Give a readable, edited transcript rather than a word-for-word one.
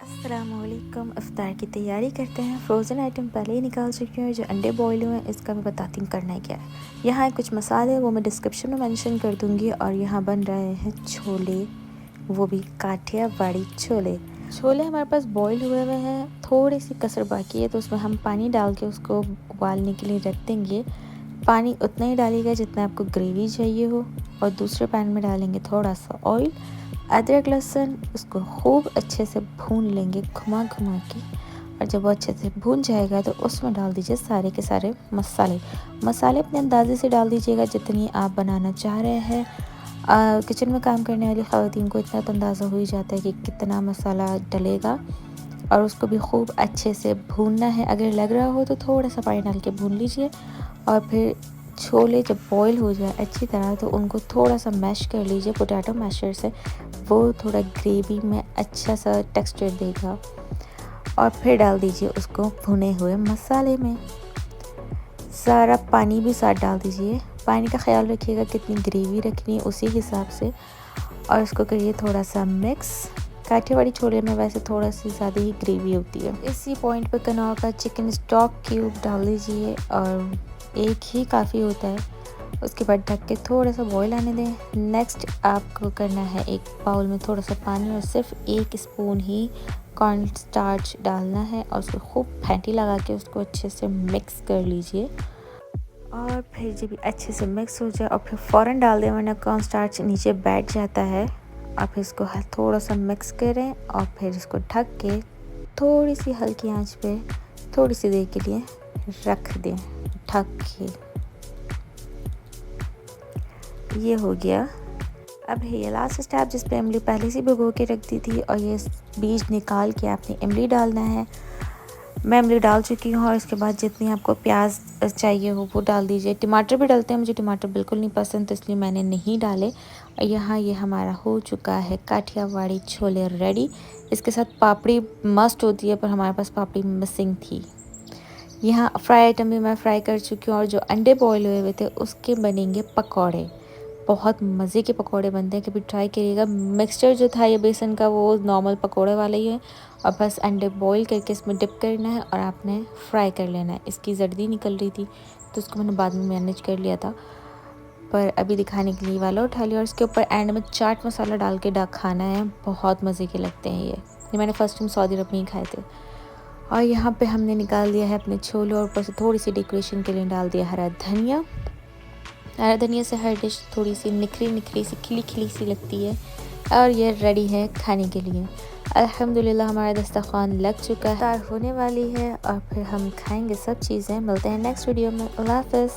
अस्सलामुअलैकुम। इफ्तार की तैयारी करते हैं। फ्रोज़न आइटम पहले ही निकाल चुकी हूँ। जो अंडे बॉयल हुए हैं इसका मैं बताती हूँ करना है क्या है। यहाँ कुछ मसाले वो मैं डिस्क्रिप्शन में मेंशन कर दूँगी। और यहाँ बन रहे हैं छोले, वो भी काठियावाड़ी छोले। छोले हमारे पास बॉयल हुए हैं, थोड़ी सी कसर बाकी है तो उसमें हम पानी डाल के उसको उबालने के लिए रख देंगे। पानी उतना ही डालिएगा जितना आपको ग्रेवी चाहिए हो। और दूसरे पैन में डालेंगे थोड़ा सा ऑयल, अदरक लहसुन, उसको खूब अच्छे से भून लेंगे घुमा घुमा के। और जब वो अच्छे से भून जाएगा तो उसमें डाल दीजिए सारे के सारे मसाले अपने अंदाजे से डाल दीजिएगा जितनी आप बनाना चाह रहे हैं। किचन में काम करने वाली ख़वातीन को इतना तो अंदाज़ा हो ही जाता है कि कितना मसाला डलेगा। और उसको भी खूब अच्छे से भूनना है। अगर लग रहा हो तो थोड़ा सा पानी डाल के भून लीजिए। और फिर छोले जब बॉईल हो जाए अच्छी तरह तो उनको थोड़ा सा मैश कर लीजिए पोटैटो मैशर से। वो थोड़ा ग्रेवी में अच्छा सा टेक्सचर देगा। और फिर डाल दीजिए उसको भुने हुए मसाले में। सारा पानी भी साथ डाल दीजिए। पानी का ख्याल रखिएगा कितनी ग्रेवी रखनी है उसी हिसाब से। और इसको करिए थोड़ा सा मिक्स। काठियावाड़ी छोले में वैसे थोड़ा सी ज़्यादा ही ग्रेवी होती है। इसी पॉइंट पे कनौर का चिकन स्टॉक क्यूब डाल दीजिए और एक ही काफ़ी होता है। उसके बाद ढक के थोड़ा सा बॉईल आने दें। नेक्स्ट आपको करना है एक बाउल में थोड़ा सा पानी और सिर्फ 1 स्पून ही कॉर्न स्टार्च डालना है। और उसको खूब फेंटी लगा के उसको अच्छे से मिक्स कर लीजिए। और फिर जब अच्छे से मिक्स हो जाए और फिर फ़ौरन डाल दें वरना कॉर्न स्टार्च नीचे बैठ जाता है। और फिर इसको थोड़ा सा मिक्स करें और फिर इसको ढक के थोड़ी सी हल्की आंच पे थोड़ी सी देर के लिए रख दें ढक के। ये हो गया। अब है ये लास्ट स्टेप जिस पे इमली पहले से भिगो के रख दी थी। और ये बीज निकाल के आपने इमली डालना है। मैं इमली डाल चुकी हूँ। और इसके बाद जितनी आपको प्याज चाहिए हो वो डाल दीजिए। टमाटर भी डालते हैं, मुझे टमाटर बिल्कुल नहीं पसंद तो इसलिए मैंने नहीं डाले। यहाँ ये हमारा हो चुका है काठियावाड़ी छोले रेडी। इसके साथ पापड़ी मस्ट होती है पर हमारे पास पापड़ी मिसिंग थी। यहाँ फ्राई आइटम भी मैं फ्राई कर चुकी हूँ। और जो अंडे बॉयल हुए थे उसके बनेंगे पकौड़े। बहुत मज़े के पकौड़े बनते हैं, कभी ट्राई करिएगा। मिक्सचर जो था ये बेसन का वो नॉर्मल पकौड़े वाला ही है। और बस अंडे बॉईल करके इसमें डिप करना है और आपने फ्राई कर लेना है। इसकी जर्दी निकल रही थी तो उसको मैंने बाद में मैनेज कर लिया था, पर अभी दिखाने के लिए वाला उठा लिया। और इसके ऊपर एंड में चाट मसाला डाल के खाना है। बहुत मज़े के लगते हैं ये मैंने फ़र्स्ट टाइम सऊदी अरब में ही खाए थे। और यहाँ पे हमने निकाल दिया है अपने छोले और ऊपर से थोड़ी सी डेकोरेशन के लिए डाल दिया हरा धनिया। हरा धनिया से हर डिश थोड़ी सी निखरी सी खिली खिली सी लगती है। और ये रेडी है खाने के लिए। अल्हम्दुलिल्लाह हमारा दस्तरखान लग चुका है, तैयार होने वाली है और फिर हम खाएंगे सब चीज़ें। मिलते हैं नेक्स्ट वीडियो में। अल्लाह हाफ़िज़।